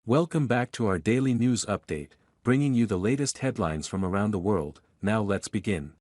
Welcome back to our daily news update, bringing you the latest headlines from around the world. Now let's begin.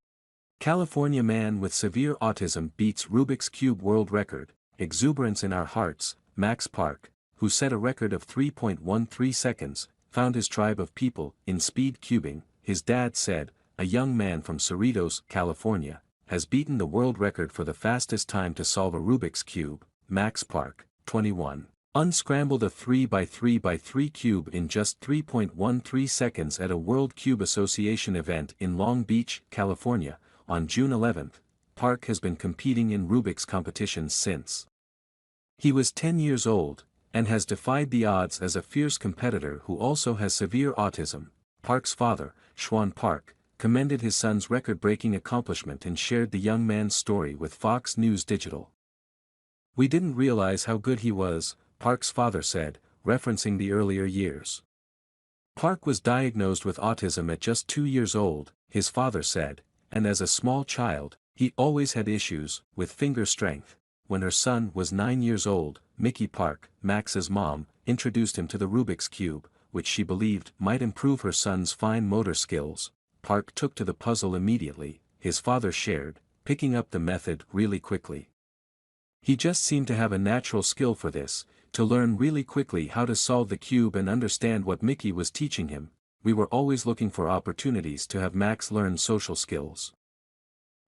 California man with severe autism beats Rubik's Cube world record. Exuberance in our hearts. Max Park, who set a record of 3.13 seconds, found his tribe of people in speed cubing. His dad said, a young man from Cerritos, California, has beaten the world record for the fastest time to solve a Rubik's Cube. Max Park, 21. Unscrambled a 3x3x3 cube in just 3.13 seconds at a World Cube Association event in Long Beach, California, on June 11. Park has been competing in Rubik's competitions since he was 10 years old, and has defied the odds as a fierce competitor who also has severe autism. Park's father, Schwan Park, commended his son's record-breaking accomplishment and shared the young man's story with Fox News Digital. "We didn't realize how good he was," Park's father said, referencing the earlier years. Park was diagnosed with autism at just 2 years old, his father said, and as a small child, he always had issues with finger strength. When her son was 9 years old, Mickey Park, Max's mom, introduced him to the Rubik's Cube, which she believed might improve her son's fine motor skills. Park took to the puzzle immediately, his father shared, picking up the method really quickly. "He just seemed to have a natural skill for this, to learn really quickly how to solve the cube and understand what Mickey was teaching him. We were always looking for opportunities to have Max learn social skills."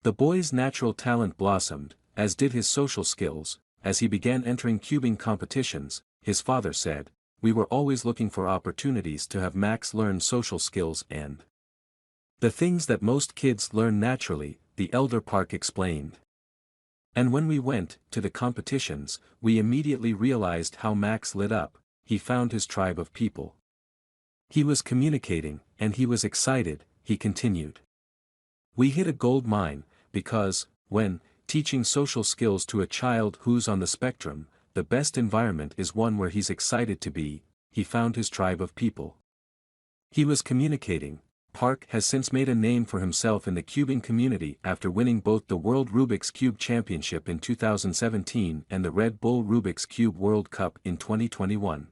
The boy's natural talent blossomed, as did his social skills, as he began entering cubing competitions, his father said. "We were always looking for opportunities to have Max learn social skills and the things that most kids learn naturally," the elder Park explained. "And when we went to the competitions, we immediately realized how Max lit up. He found his tribe of people. He was communicating, and he was excited," he continued. "We hit a gold mine, because, when teaching social skills to a child who's on the spectrum, the best environment is one where he's excited to be. He found his tribe of people. He was communicating." Park has since made a name for himself in the cubing community after winning both the World Rubik's Cube Championship in 2017 and the Red Bull Rubik's Cube World Cup in 2021.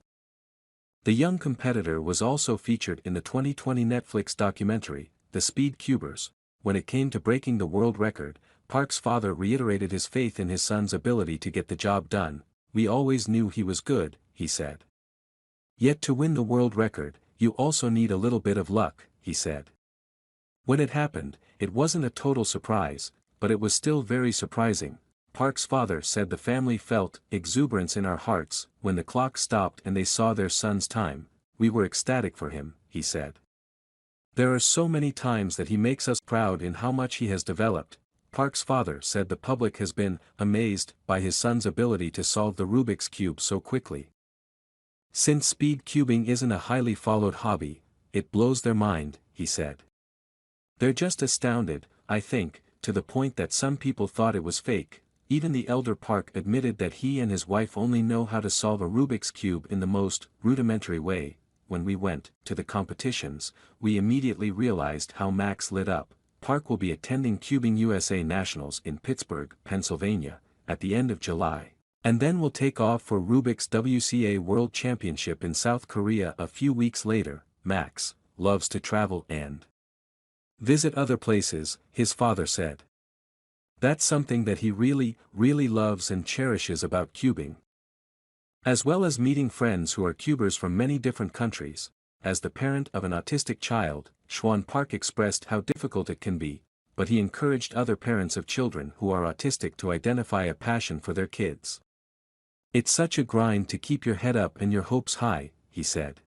The young competitor was also featured in the 2020 Netflix documentary, The Speed Cubers. When it came to breaking the world record, Park's father reiterated his faith in his son's ability to get the job done. "We always knew he was good," he said. "Yet to win the world record, you also need a little bit of luck," he said. "When it happened, it wasn't a total surprise, but it was still very surprising." Park's father said the family felt exuberance in our hearts when the clock stopped and they saw their son's time. "We were ecstatic for him," he said. "There are so many times that he makes us proud in how much he has developed." Park's father said the public has been amazed by his son's ability to solve the Rubik's Cube so quickly. "Since speed cubing isn't a highly followed hobby, it blows their mind," he said. "They're just astounded, I think, to the point that some people thought it was fake." Even the elder Park admitted that he and his wife only know how to solve a Rubik's Cube in the most rudimentary way. "When we went to the competitions, we immediately realized how Max lit up." Park will be attending Cubing USA Nationals in Pittsburgh, Pennsylvania, at the end of July, and then will take off for Rubik's WCA World Championship in South Korea a few weeks later. Max loves to travel and visit other places, his father said. "That's something that he really, really loves and cherishes about cubing. As well as meeting friends who are cubers from many different countries." As the parent of an autistic child, Schwan Park expressed how difficult it can be, but he encouraged other parents of children who are autistic to identify a passion for their kids. "It's such a grind to keep your head up and your hopes high," he said.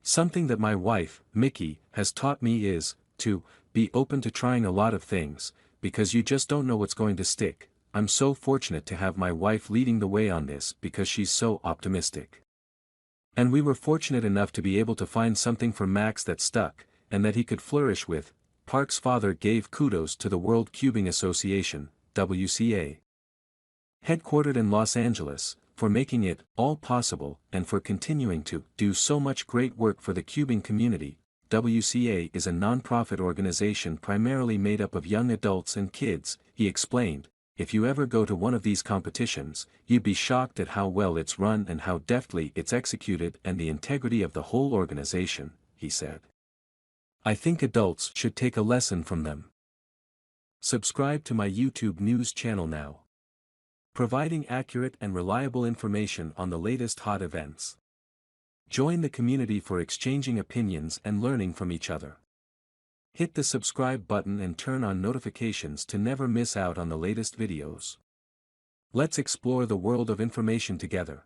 "Something that my wife, Mickey, has taught me is to be open to trying a lot of things, because you just don't know what's going to stick. I'm so fortunate to have my wife leading the way on this because she's so optimistic. And we were fortunate enough to be able to find something for Max that stuck, and that he could flourish with." Park's father gave kudos to the World Cubing Association, WCA, headquartered in Los Angeles, for making it all possible and for continuing to do so much great work for the cubing community. WCA is a non-profit organization primarily made up of young adults and kids, he explained. if you ever go to one of these competitions, you'd be shocked at how well it's run and how deftly it's executed and the integrity of the whole organization, he said. I think adults should take a lesson from them. Subscribe to my YouTube news channel now. Providing accurate and reliable information on the latest hot events. Join the community for exchanging opinions and learning from each other. Hit the subscribe button and turn on notifications to never miss out on the latest videos. Let's explore the world of information together.